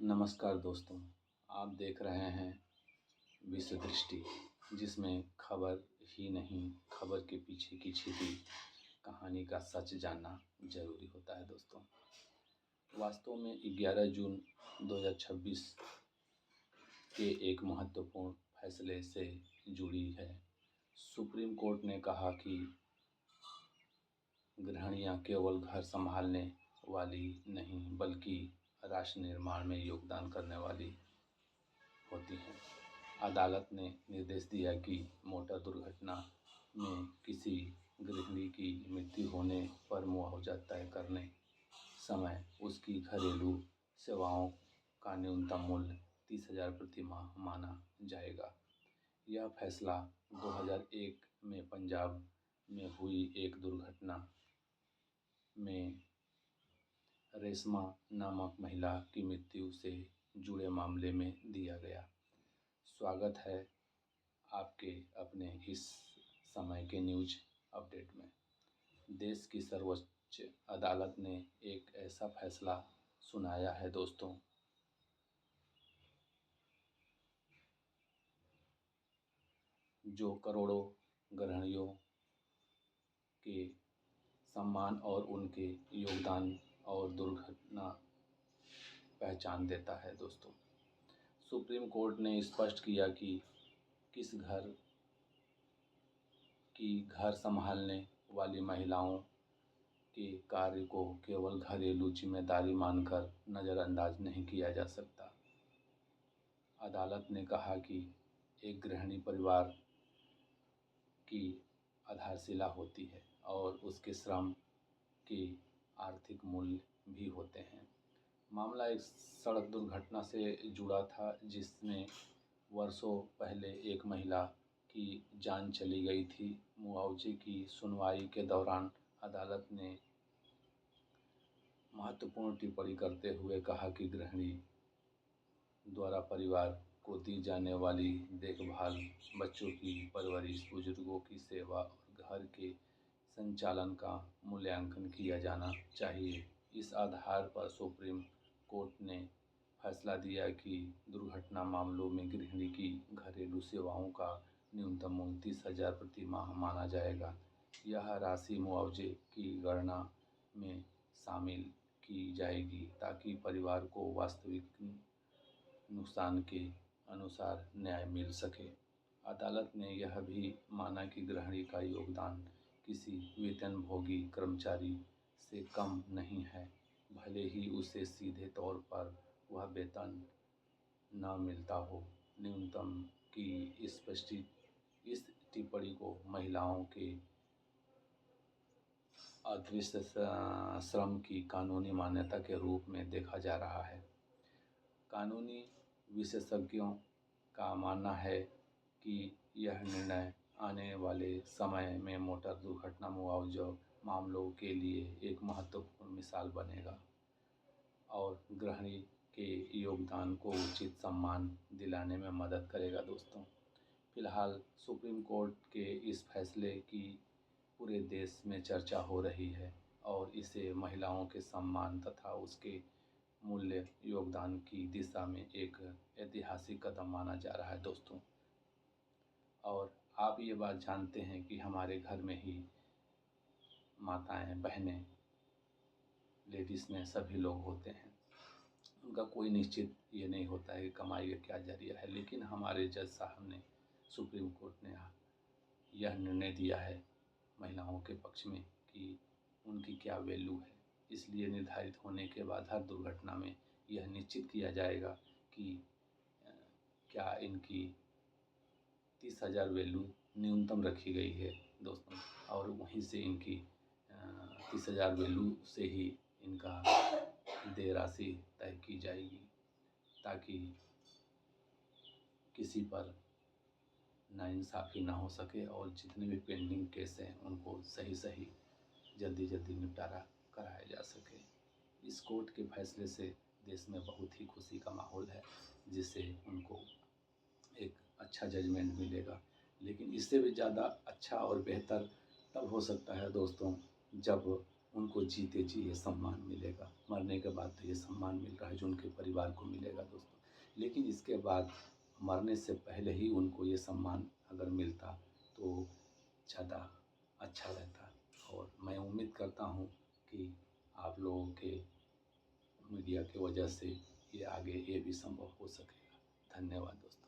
नमस्कार दोस्तों, आप देख रहे हैं विश्व दृष्टि, जिसमें खबर ही नहीं, खबर के पीछे की छिपी कहानी का सच जानना जरूरी होता है दोस्तों। वास्तव में 11 जून 2026 के एक महत्वपूर्ण फैसले से जुड़ी है। सुप्रीम कोर्ट ने कहा कि गृहिणियां केवल घर संभालने वाली नहीं बल्कि राष्ट्र निर्माण में योगदान करने वाली होती हैं। अदालत ने निर्देश दिया कि मोटर दुर्घटना में किसी गृहिणी की मृत्यु होने पर मुआवजा तय करने समय उसकी घरेलू सेवाओं का न्यूनतम मूल्य 30,000 प्रति माह माना जाएगा। यह फैसला 2001 में पंजाब में हुई एक दुर्घटना में रेशमा नामक महिला की मृत्यु से जुड़े मामले में दिया गया। स्वागत है आपके अपने इस समय के न्यूज अपडेट में। देश की सर्वोच्च अदालत ने एक ऐसा फैसला सुनाया है दोस्तों, जो करोड़ों गृहिणियों के सम्मान और उनके योगदान और दुर्घटना पहचान देता है दोस्तों। सुप्रीम कोर्ट ने स्पष्ट किया कि किस घर संभालने वाली महिलाओं के कार्य को केवल घरेलू जिम्मेदारी मानकर नज़रअंदाज नहीं किया जा सकता। अदालत ने कहा कि एक गृहिणी परिवार की आधारशिला होती है और उसके श्रम के आर्थिक मूल्य भी होते हैं। मामला एक सड़क दुर्घटना से जुड़ा था, जिसमें वर्षों पहले एक महिला की जान चली गई थी। मुआवजे की सुनवाई के दौरान अदालत ने महत्वपूर्ण टिप्पणी करते हुए कहा कि गृहिणी द्वारा परिवार को दी जाने वाली देखभाल, बच्चों की परवरिश, बुजुर्गों की सेवा और घर के संचालन का मूल्यांकन किया जाना चाहिए। इस आधार पर सुप्रीम कोर्ट ने फैसला दिया कि दुर्घटना मामलों में गृहिणी की घरेलू सेवाओं का न्यूनतम मूल्य 30,000 प्रति माह माना जाएगा। यह राशि मुआवजे की गणना में शामिल की जाएगी ताकि परिवार को वास्तविक नुकसान के अनुसार न्याय मिल सके। अदालत ने यह भी माना कि गृहिणी का योगदान किसी वेतनभोगी कर्मचारी से कम नहीं है, भले ही उसे सीधे तौर पर वह वेतन न मिलता हो। न्यूनतम की इस टिप्पणी को महिलाओं के अदृश्य श्रम की कानूनी मान्यता के रूप में देखा जा रहा है। कानूनी विशेषज्ञों का मानना है कि यह निर्णय आने वाले समय में मोटर दुर्घटना मुआवजा मामलों के लिए एक महत्वपूर्ण मिसाल बनेगा और गृहिणी के योगदान को उचित सम्मान दिलाने में मदद करेगा दोस्तों। फिलहाल सुप्रीम कोर्ट के इस फैसले की पूरे देश में चर्चा हो रही है और इसे महिलाओं के सम्मान तथा उसके मूल्य योगदान की दिशा में एक ऐतिहासिक कदम माना जा रहा है दोस्तों। और आप ये बात जानते हैं कि हमारे घर में ही माताएं, बहनें, लेडीज़ में सभी लोग होते हैं। उनका कोई निश्चित ये नहीं होता है कि कमाई का क्या जरिया है, लेकिन हमारे जज साहब ने, सुप्रीम कोर्ट ने यह निर्णय दिया है महिलाओं के पक्ष में कि उनकी क्या वैल्यू है। इसलिए निर्धारित होने के बाद हर दुर्घटना में यह निश्चित किया जाएगा कि क्या इनकी 30,000 वैल्यू न्यूनतम रखी गई है दोस्तों, और वहीं से इनकी 30,000 वैल्यू से ही इनका देय राशि तय की जाएगी, ताकि किसी पर नाइंसाफ़ी ना हो सके और जितने भी पेंडिंग केस हैं उनको सही जल्दी निपटारा कराया जा सके। इस कोर्ट के फैसले से देश में बहुत ही खुशी का माहौल है, जिससे उनको एक अच्छा जजमेंट मिलेगा। लेकिन इससे भी ज़्यादा अच्छा और बेहतर तब हो सकता है दोस्तों, जब उनको जीते जी ये सम्मान मिलेगा। मरने के बाद तो ये सम्मान मिल रहा है जो उनके परिवार को मिलेगा दोस्तों, लेकिन इसके बाद मरने से पहले ही उनको ये सम्मान अगर मिलता तो ज़्यादा अच्छा रहता। और मैं उम्मीद करता हूँ कि आप लोगों के मीडिया की वजह से ये आगे ये भी संभव हो सकेगा। धन्यवाद दोस्तों।